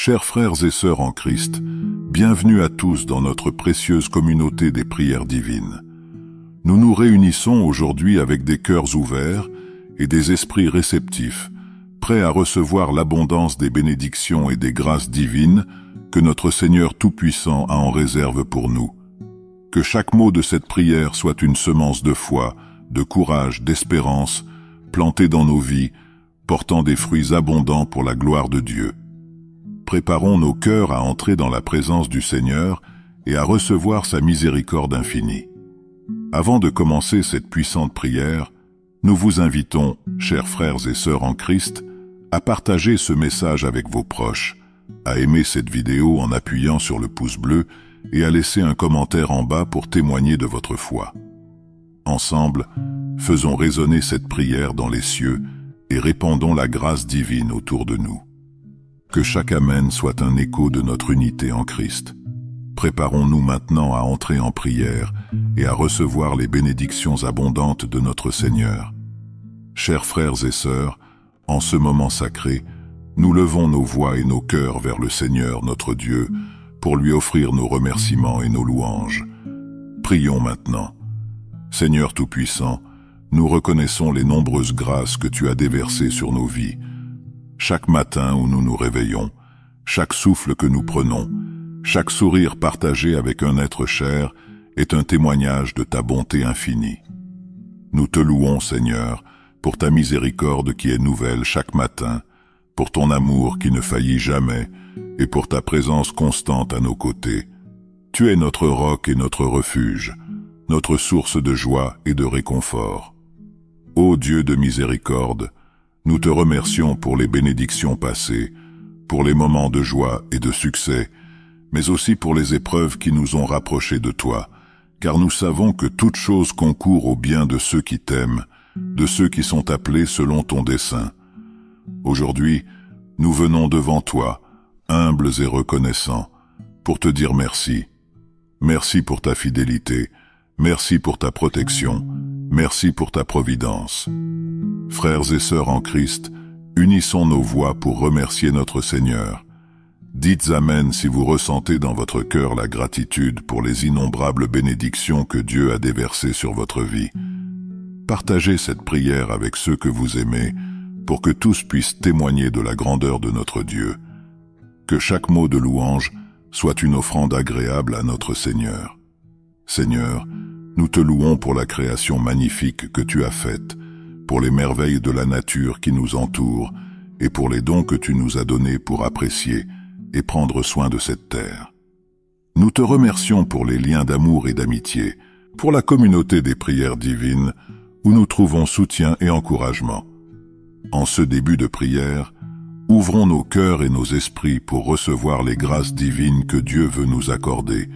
Chers frères et sœurs en Christ, bienvenue à tous dans notre précieuse communauté des prières divines. Nous nous réunissons aujourd'hui avec des cœurs ouverts et des esprits réceptifs, prêts à recevoir l'abondance des bénédictions et des grâces divines que notre Seigneur Tout-Puissant a en réserve pour nous. Que chaque mot de cette prière soit une semence de foi, de courage, d'espérance, plantée dans nos vies, portant des fruits abondants pour la gloire de Dieu. Préparons nos cœurs à entrer dans la présence du Seigneur et à recevoir sa miséricorde infinie. Avant de commencer cette puissante prière, nous vous invitons, chers frères et sœurs en Christ, à partager ce message avec vos proches, à aimer cette vidéo en appuyant sur le pouce bleu et à laisser un commentaire en bas pour témoigner de votre foi. Ensemble, faisons résonner cette prière dans les cieux et répandons la grâce divine autour de nous. Que chaque Amen soit un écho de notre unité en Christ. Préparons-nous maintenant à entrer en prière et à recevoir les bénédictions abondantes de notre Seigneur. Chers frères et sœurs, en ce moment sacré, nous levons nos voix et nos cœurs vers le Seigneur notre Dieu pour lui offrir nos remerciements et nos louanges. Prions maintenant. Seigneur Tout-Puissant, nous reconnaissons les nombreuses grâces que tu as déversées sur nos vies. Chaque matin où nous nous réveillons, chaque souffle que nous prenons, chaque sourire partagé avec un être cher est un témoignage de ta bonté infinie. Nous te louons, Seigneur, pour ta miséricorde qui est nouvelle chaque matin, pour ton amour qui ne faillit jamais et pour ta présence constante à nos côtés. Tu es notre roc et notre refuge, notre source de joie et de réconfort. Ô Dieu de miséricorde, nous te remercions pour les bénédictions passées, pour les moments de joie et de succès, mais aussi pour les épreuves qui nous ont rapprochés de toi, car nous savons que toute chose concourt au bien de ceux qui t'aiment, de ceux qui sont appelés selon ton dessein. Aujourd'hui, nous venons devant toi, humbles et reconnaissants, pour te dire merci. Merci pour ta fidélité, merci pour ta protection, merci pour ta providence. Frères et sœurs en Christ, unissons nos voix pour remercier notre Seigneur. Dites Amen si vous ressentez dans votre cœur la gratitude pour les innombrables bénédictions que Dieu a déversées sur votre vie. Partagez cette prière avec ceux que vous aimez pour que tous puissent témoigner de la grandeur de notre Dieu. Que chaque mot de louange soit une offrande agréable à notre Seigneur. Seigneur, nous te louons pour la création magnifique que tu as faite, pour les merveilles de la nature qui nous entoure et pour les dons que tu nous as donnés pour apprécier et prendre soin de cette terre. Nous te remercions pour les liens d'amour et d'amitié, pour la communauté des prières divines où nous trouvons soutien et encouragement. En ce début de prière, ouvrons nos cœurs et nos esprits pour recevoir les grâces divines que Dieu veut nous accorder.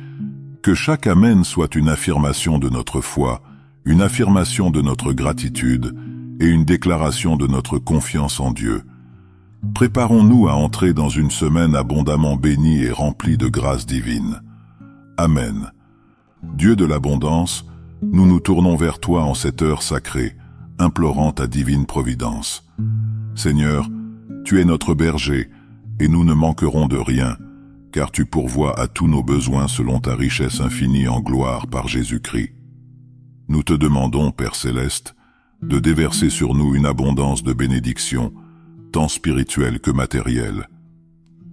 Que chaque Amen soit une affirmation de notre foi, une affirmation de notre gratitude et une déclaration de notre confiance en Dieu. Préparons-nous à entrer dans une semaine abondamment bénie et remplie de grâces divines. Amen. Dieu de l'abondance, nous nous tournons vers toi en cette heure sacrée, implorant ta divine providence. Seigneur, tu es notre berger, et nous ne manquerons de rien, car tu pourvois à tous nos besoins selon ta richesse infinie en gloire par Jésus-Christ. Nous te demandons, Père Céleste, de déverser sur nous une abondance de bénédictions, tant spirituelles que matérielles.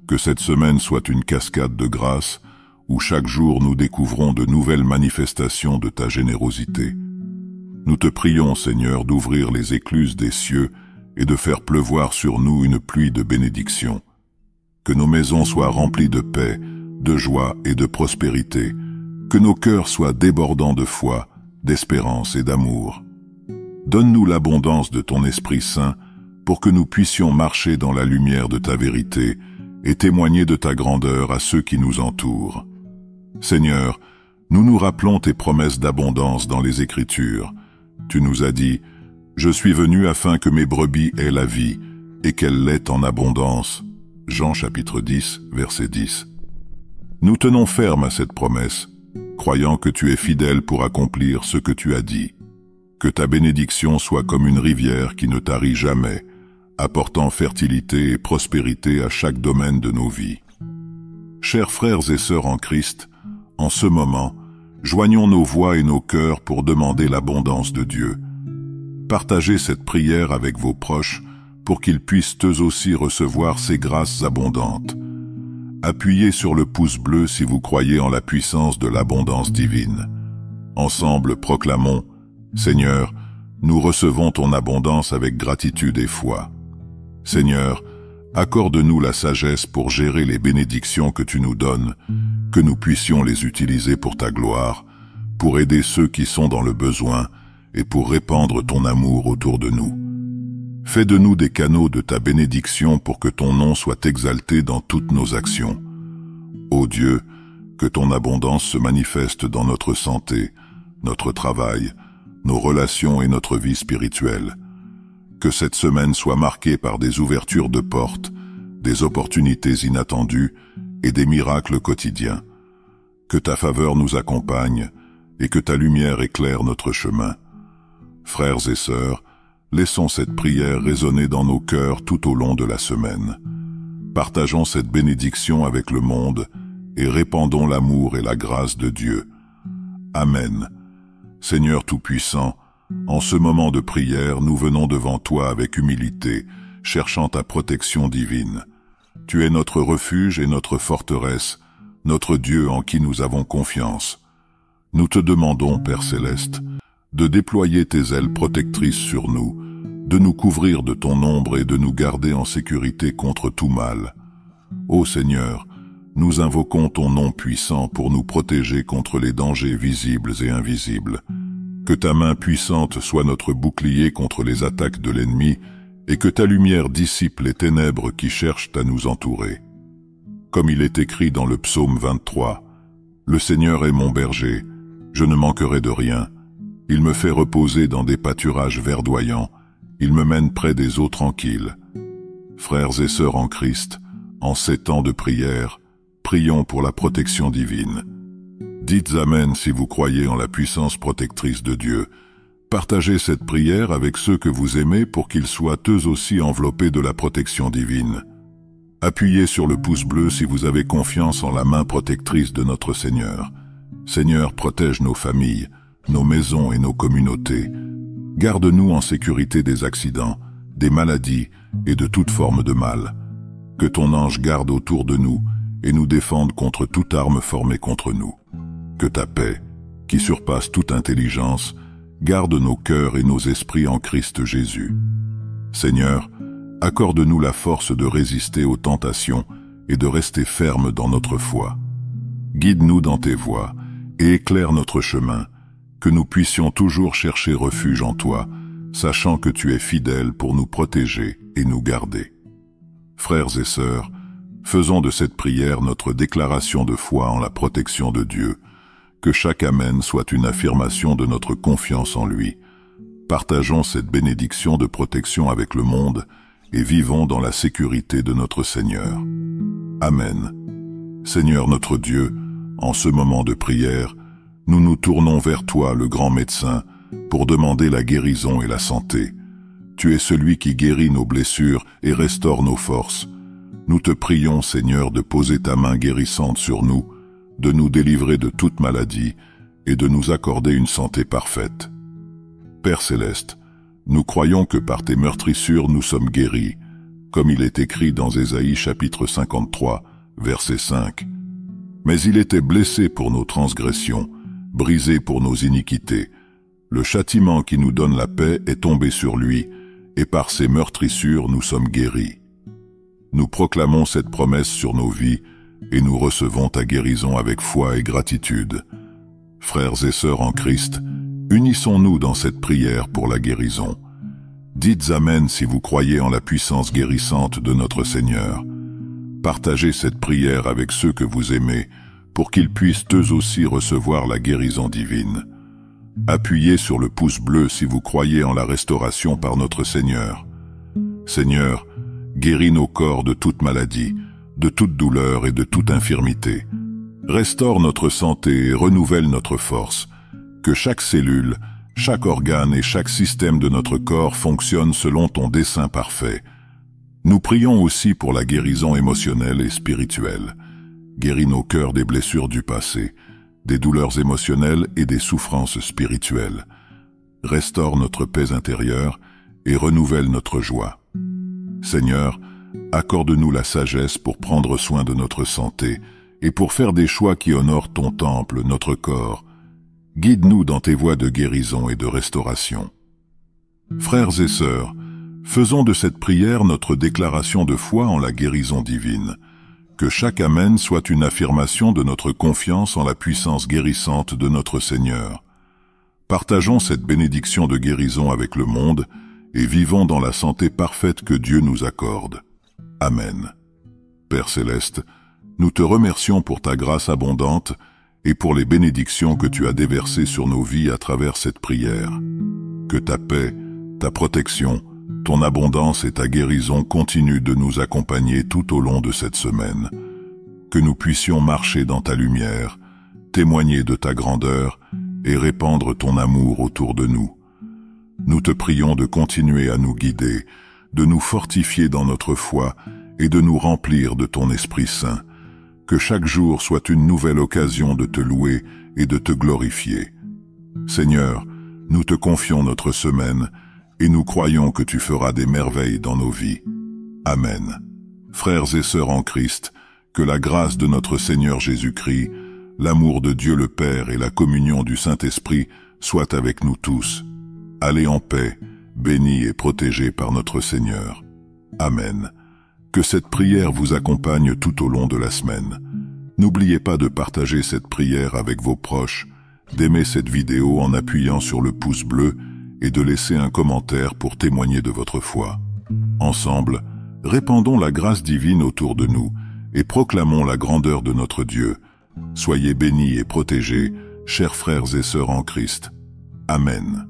Que cette semaine soit une cascade de grâce, où chaque jour nous découvrons de nouvelles manifestations de ta générosité. Nous te prions, Seigneur, d'ouvrir les écluses des cieux et de faire pleuvoir sur nous une pluie de bénédictions. Que nos maisons soient remplies de paix, de joie et de prospérité. Que nos cœurs soient débordants de foi, d'espérance et d'amour. Donne-nous l'abondance de ton Esprit Saint pour que nous puissions marcher dans la lumière de ta vérité et témoigner de ta grandeur à ceux qui nous entourent. Seigneur, nous nous rappelons tes promesses d'abondance dans les Écritures. Tu nous as dit « Je suis venu afin que mes brebis aient la vie et qu'elle l'ait en abondance. » Jean chapitre 10, verset 10. Nous tenons ferme à cette promesse, croyant que tu es fidèle pour accomplir ce que tu as dit. Que ta bénédiction soit comme une rivière qui ne tarit jamais, apportant fertilité et prospérité à chaque domaine de nos vies. Chers frères et sœurs en Christ, en ce moment, joignons nos voix et nos cœurs pour demander l'abondance de Dieu. Partagez cette prière avec vos proches pour qu'ils puissent eux aussi recevoir ces grâces abondantes. Appuyez sur le pouce bleu si vous croyez en la puissance de l'abondance divine. Ensemble, proclamons, Seigneur, nous recevons ton abondance avec gratitude et foi. Seigneur, accorde-nous la sagesse pour gérer les bénédictions que tu nous donnes, que nous puissions les utiliser pour ta gloire, pour aider ceux qui sont dans le besoin et pour répandre ton amour autour de nous. Fais de nous des canaux de ta bénédiction pour que ton nom soit exalté dans toutes nos actions. Ô Dieu, que ton abondance se manifeste dans notre santé, notre travail, nos relations et notre vie spirituelle. Que cette semaine soit marquée par des ouvertures de portes, des opportunités inattendues et des miracles quotidiens. Que ta faveur nous accompagne et que ta lumière éclaire notre chemin. Frères et sœurs, laissons cette prière résonner dans nos cœurs tout au long de la semaine. Partageons cette bénédiction avec le monde et répandons l'amour et la grâce de Dieu. Amen. Seigneur Tout-Puissant, en ce moment de prière, nous venons devant toi avec humilité, cherchant ta protection divine. Tu es notre refuge et notre forteresse, notre Dieu en qui nous avons confiance. Nous te demandons, Père Céleste, de déployer tes ailes protectrices sur nous, de nous couvrir de ton ombre et de nous garder en sécurité contre tout mal. Ô Seigneur, nous invoquons ton nom puissant pour nous protéger contre les dangers visibles et invisibles. Que ta main puissante soit notre bouclier contre les attaques de l'ennemi et que ta lumière dissipe les ténèbres qui cherchent à nous entourer. Comme il est écrit dans le psaume 23, « Le Seigneur est mon berger, je ne manquerai de rien. Il me fait reposer dans des pâturages verdoyants, il me mène près des eaux tranquilles. » Frères et sœurs en Christ, en ces temps de prière, prions pour la protection divine. Dites Amen si vous croyez en la puissance protectrice de Dieu. Partagez cette prière avec ceux que vous aimez pour qu'ils soient eux aussi enveloppés de la protection divine. Appuyez sur le pouce bleu si vous avez confiance en la main protectrice de notre Seigneur. Seigneur, protège nos familles, nos maisons et nos communautés. Garde-nous en sécurité des accidents, des maladies et de toute forme de mal. Que ton ange garde autour de nous et nous défende contre toute arme formée contre nous. Que ta paix, qui surpasse toute intelligence, garde nos cœurs et nos esprits en Christ Jésus. Seigneur, accorde-nous la force de résister aux tentations et de rester fermes dans notre foi. Guide-nous dans tes voies et éclaire notre chemin, que nous puissions toujours chercher refuge en toi, sachant que tu es fidèle pour nous protéger et nous garder. Frères et sœurs, faisons de cette prière notre déclaration de foi en la protection de Dieu. Que chaque Amen soit une affirmation de notre confiance en lui. Partageons cette bénédiction de protection avec le monde et vivons dans la sécurité de notre Seigneur. Amen. Seigneur notre Dieu, en ce moment de prière, nous nous tournons vers toi, le grand médecin, pour demander la guérison et la santé. Tu es celui qui guérit nos blessures et restaure nos forces. Nous te prions, Seigneur, de poser ta main guérissante sur nous, de nous délivrer de toute maladie et de nous accorder une santé parfaite. Père Céleste, nous croyons que par tes meurtrissures nous sommes guéris, comme il est écrit dans Ésaïe chapitre 53, verset 5. Mais il était blessé pour nos transgressions, brisé pour nos iniquités. Le châtiment qui nous donne la paix est tombé sur lui, et par ses meurtrissures nous sommes guéris. Nous proclamons cette promesse sur nos vies, et nous recevons ta guérison avec foi et gratitude. Frères et sœurs en Christ, unissons-nous dans cette prière pour la guérison. Dites Amen si vous croyez en la puissance guérissante de notre Seigneur. Partagez cette prière avec ceux que vous aimez, pour qu'ils puissent eux aussi recevoir la guérison divine. Appuyez sur le pouce bleu si vous croyez en la restauration par notre Seigneur. Seigneur, guéris nos corps de toute maladie, de toute douleur et de toute infirmité. Restaure notre santé et renouvelle notre force. Que chaque cellule, chaque organe et chaque système de notre corps fonctionne selon ton dessein parfait. Nous prions aussi pour la guérison émotionnelle et spirituelle. Guéris nos cœurs des blessures du passé, des douleurs émotionnelles et des souffrances spirituelles. Restaure notre paix intérieure et renouvelle notre joie. Seigneur, accorde-nous la sagesse pour prendre soin de notre santé et pour faire des choix qui honorent ton temple, notre corps. Guide-nous dans tes voies de guérison et de restauration. Frères et sœurs, faisons de cette prière notre déclaration de foi en la guérison divine. Que chaque Amen soit une affirmation de notre confiance en la puissance guérissante de notre Seigneur. Partageons cette bénédiction de guérison avec le monde et vivons dans la santé parfaite que Dieu nous accorde. Amen. Père Céleste, nous te remercions pour ta grâce abondante et pour les bénédictions que tu as déversées sur nos vies à travers cette prière. Que ta paix, ta protection, ton abondance et ta guérison continuent de nous accompagner tout au long de cette semaine. Que nous puissions marcher dans ta lumière, témoigner de ta grandeur et répandre ton amour autour de nous. Nous te prions de continuer à nous guider, de nous fortifier dans notre foi et de nous remplir de ton Esprit Saint. Que chaque jour soit une nouvelle occasion de te louer et de te glorifier. Seigneur, nous te confions notre semaine et nous croyons que tu feras des merveilles dans nos vies. Amen. Frères et sœurs en Christ, que la grâce de notre Seigneur Jésus-Christ, l'amour de Dieu le Père et la communion du Saint-Esprit soient avec nous tous. Allez en paix, bénis et protégés par notre Seigneur. Amen. Que cette prière vous accompagne tout au long de la semaine. N'oubliez pas de partager cette prière avec vos proches, d'aimer cette vidéo en appuyant sur le pouce bleu et de laisser un commentaire pour témoigner de votre foi. Ensemble, répandons la grâce divine autour de nous et proclamons la grandeur de notre Dieu. Soyez bénis et protégés, chers frères et sœurs en Christ. Amen.